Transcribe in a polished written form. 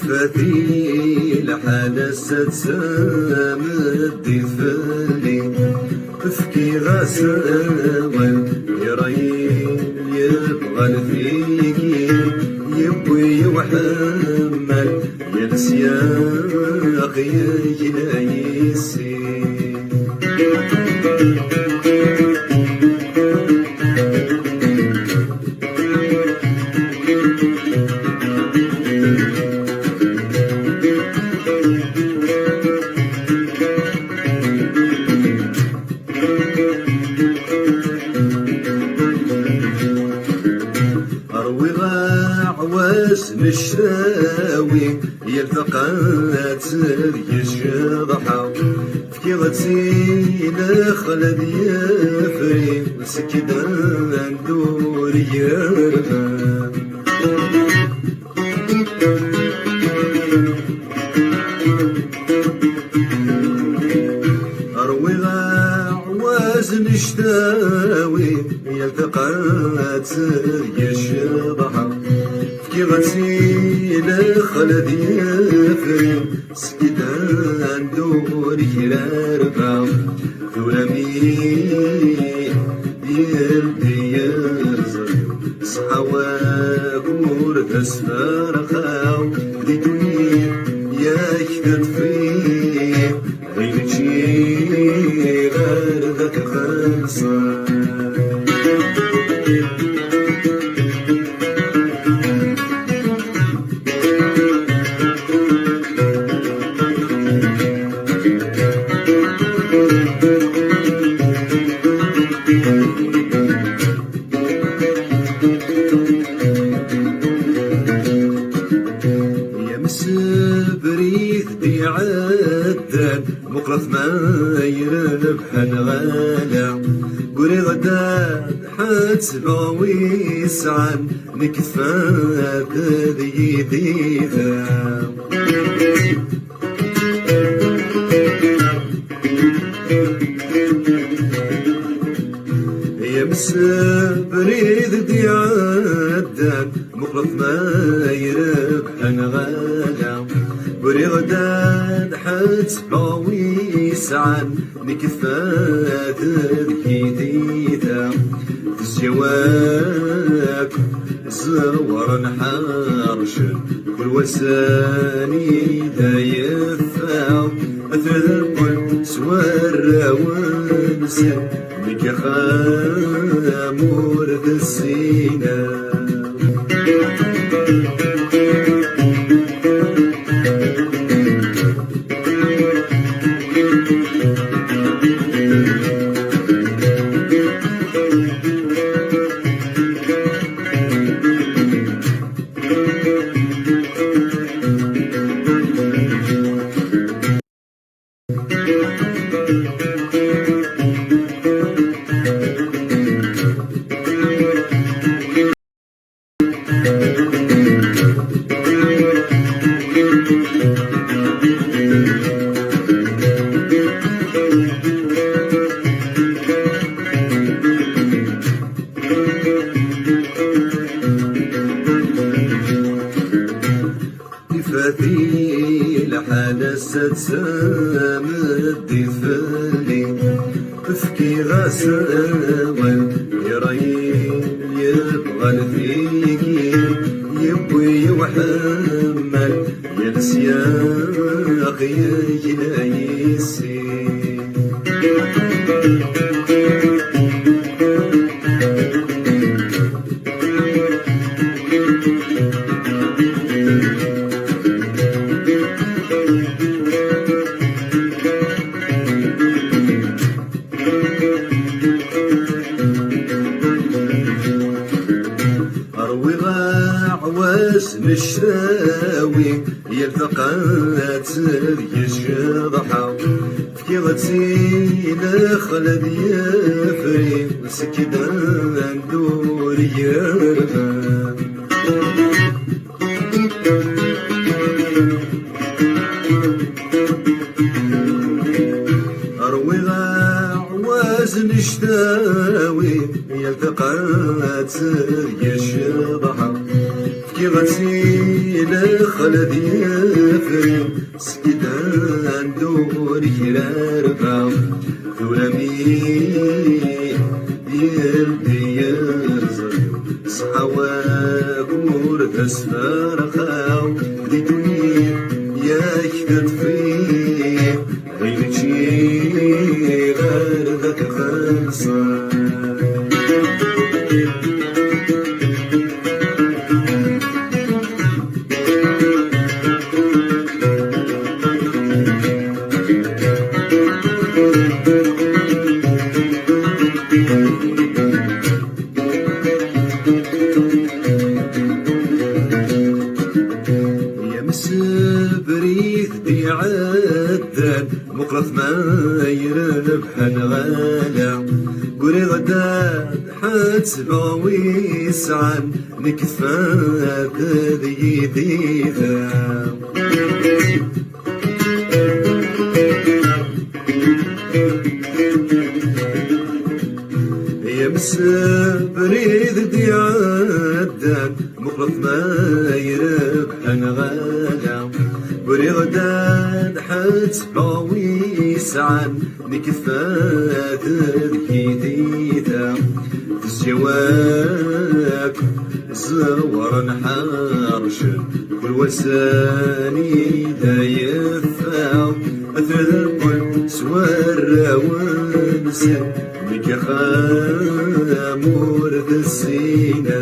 فاتي لحالة ستسامد فالي تفكي غاسوال يرايل يبغى الفيكي يبوي وحمل ينسياخ يجلا يسي أروي عواس مشاوي يلتقات يشضحا فكي غتسين خلد يفري وسكدان دور يرغب أروي عواس نشتاوي يلتقات يشضحا فكي غتسين خلد يفري سكدان دور يرغب ثلامي يلدي يزر صحواك ورد اسفارخاو دي دنيا ياك تفريق غير شي غير ذاك خلصان بريث بيعدل مقرف ما يرنب حنغالا قولي غدا حتسبع ويسعن نكفات ذي ذيها يا مسافري ذي عدل مقرف ما يرب حنغالا قولي غدا حتسبع ويسعن نكفات ذي ذيها الجواك زور نحرش كل وساني دا يفاو أثر كل سوار ونسن بك خامور ذا السينا فاتي لحالة ستسامد فالي تفكي غاسوال يرايل يبغى الفيكي يبوي وحمل ينسياخ يجلا يسي أروي عواس مشاوي يلتقات يشضحا فكي غتسين خلد يفري وسكدان دور يرغب كي غسيل خلد يفري سكدان دور كرارفا ثلمي يلدي يرزق صحواك ورد اسفار خاو دي دنيا يكتب فيه غير شي غير ذاك خلصان يا مسبريث بيعدل مقرث ما يرنب حنغالا قولي غدا حتبع ويسعن نكفى ذي ذيذا يا مسبريث بيعدل مقرث ما يرب حنغالا قولي غدا حتبع ويسعن نكفى ذي ذيذا الجواب زور حارش كل وساني دا يفاو مثل الكل سوار ونسن مك خامور ذا السينا